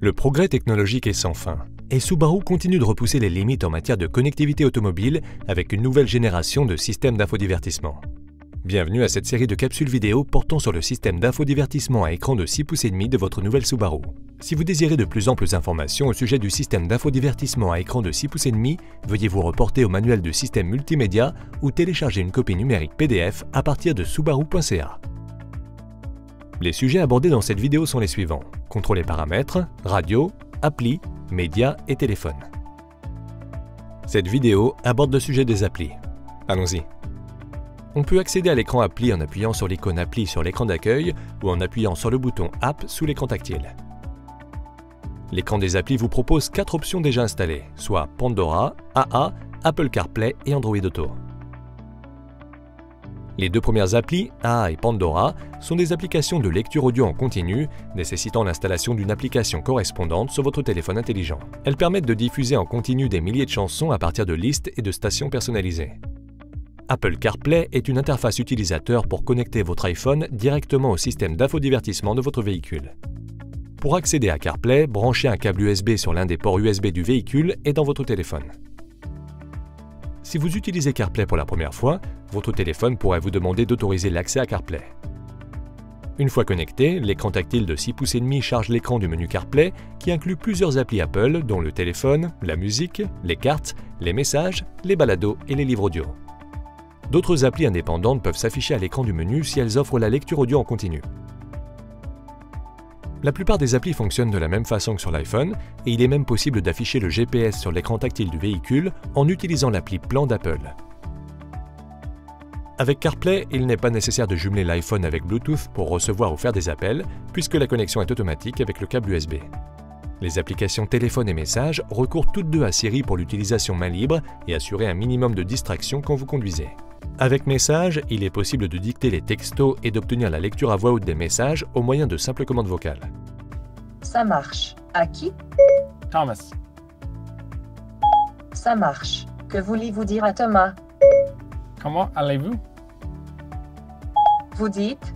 Le progrès technologique est sans fin, et Subaru continue de repousser les limites en matière de connectivité automobile avec une nouvelle génération de systèmes d'infodivertissement. Bienvenue à cette série de capsules vidéo portant sur le système d'infodivertissement à écran de 6,5 pouces de votre nouvelle Subaru. Si vous désirez de plus amples informations au sujet du système d'infodivertissement à écran de 6,5 pouces, veuillez vous reporter au manuel de système multimédia ou télécharger une copie numérique PDF à partir de subaru.ca. Les sujets abordés dans cette vidéo sont les suivants: contrôler paramètres, radio, appli, médias et téléphone. Cette vidéo aborde le sujet des applis. Allons-y. On peut accéder à l'écran appli en appuyant sur l'icône appli sur l'écran d'accueil ou en appuyant sur le bouton App sous l'écran tactile. L'écran des applis vous propose 4 options déjà installées, soit Pandora, AA, Apple CarPlay et Android Auto. Les deux premières applis, AA et Pandora, sont des applications de lecture audio en continu, nécessitant l'installation d'une application correspondante sur votre téléphone intelligent. Elles permettent de diffuser en continu des milliers de chansons à partir de listes et de stations personnalisées. Apple CarPlay est une interface utilisateur pour connecter votre iPhone directement au système d'infodivertissement de votre véhicule. Pour accéder à CarPlay, branchez un câble USB sur l'un des ports USB du véhicule et dans votre téléphone. Si vous utilisez CarPlay pour la première fois, votre téléphone pourrait vous demander d'autoriser l'accès à CarPlay. Une fois connecté, l'écran tactile de 6,5 pouces charge l'écran du menu CarPlay qui inclut plusieurs applis Apple dont le téléphone, la musique, les cartes, les messages, les balados et les livres audio. D'autres applis indépendantes peuvent s'afficher à l'écran du menu si elles offrent la lecture audio en continu. La plupart des applis fonctionnent de la même façon que sur l'iPhone et il est même possible d'afficher le GPS sur l'écran tactile du véhicule en utilisant l'appli Plan d'Apple. Avec CarPlay, il n'est pas nécessaire de jumeler l'iPhone avec Bluetooth pour recevoir ou faire des appels, puisque la connexion est automatique avec le câble USB. Les applications téléphone et messages recourent toutes deux à Siri pour l'utilisation main libre et assurer un minimum de distraction quand vous conduisez. Avec Messages, il est possible de dicter les textos et d'obtenir la lecture à voix haute des messages au moyen de simples commandes vocales. Ça marche. À qui? Thomas. Ça marche. Que voulez-vous dire à Thomas? Comment allez-vous? Vous dites: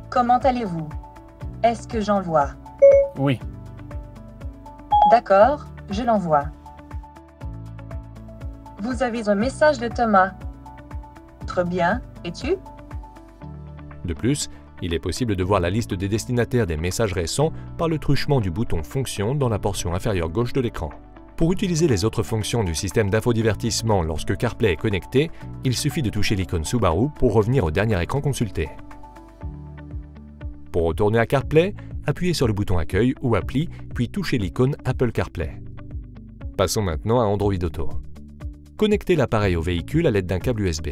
comment allez-vous? Est-ce que j'envoie? Oui. D'accord, je l'envoie. Vous avez un message de Thomas. Très bien, et tu? De plus, il est possible de voir la liste des destinataires des messages récents par le truchement du bouton Fonction dans la portion inférieure gauche de l'écran. Pour utiliser les autres fonctions du système d'infodivertissement lorsque CarPlay est connecté, il suffit de toucher l'icône Subaru pour revenir au dernier écran consulté. Pour retourner à CarPlay, appuyez sur le bouton Accueil ou Appli, puis touchez l'icône Apple CarPlay. Passons maintenant à Android Auto. Connectez l'appareil au véhicule à l'aide d'un câble USB.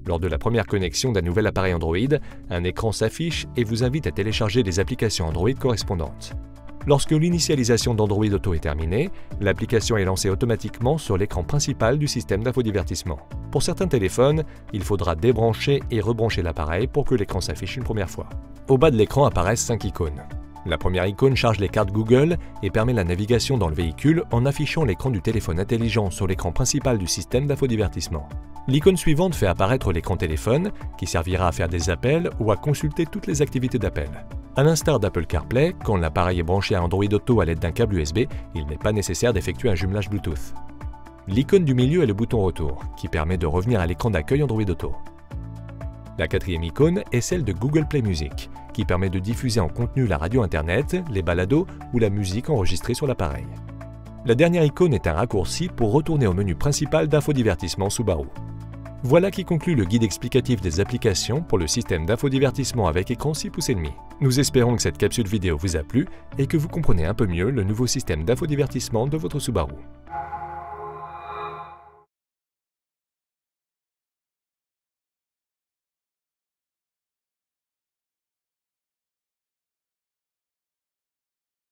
Lors de la première connexion d'un nouvel appareil Android, un écran s'affiche et vous invite à télécharger les applications Android correspondantes. Lorsque l'initialisation d'Android Auto est terminée, l'application est lancée automatiquement sur l'écran principal du système d'infodivertissement. Pour certains téléphones, il faudra débrancher et rebrancher l'appareil pour que l'écran s'affiche une première fois. Au bas de l'écran apparaissent 5 icônes. La première icône charge les cartes Google et permet la navigation dans le véhicule en affichant l'écran du téléphone intelligent sur l'écran principal du système d'infodivertissement. L'icône suivante fait apparaître l'écran téléphone, qui servira à faire des appels ou à consulter toutes les activités d'appel. À l'instar d'Apple CarPlay, quand l'appareil est branché à Android Auto à l'aide d'un câble USB, il n'est pas nécessaire d'effectuer un jumelage Bluetooth. L'icône du milieu est le bouton Retour, qui permet de revenir à l'écran d'accueil Android Auto. La quatrième icône est celle de Google Play Music, qui permet de diffuser en continu la radio internet, les balados ou la musique enregistrée sur l'appareil. La dernière icône est un raccourci pour retourner au menu principal d'infodivertissement Subaru. Voilà qui conclut le guide explicatif des applications pour le système d'infodivertissement avec écran 6,5 pouces. Nous espérons que cette capsule vidéo vous a plu et que vous comprenez un peu mieux le nouveau système d'infodivertissement de votre Subaru.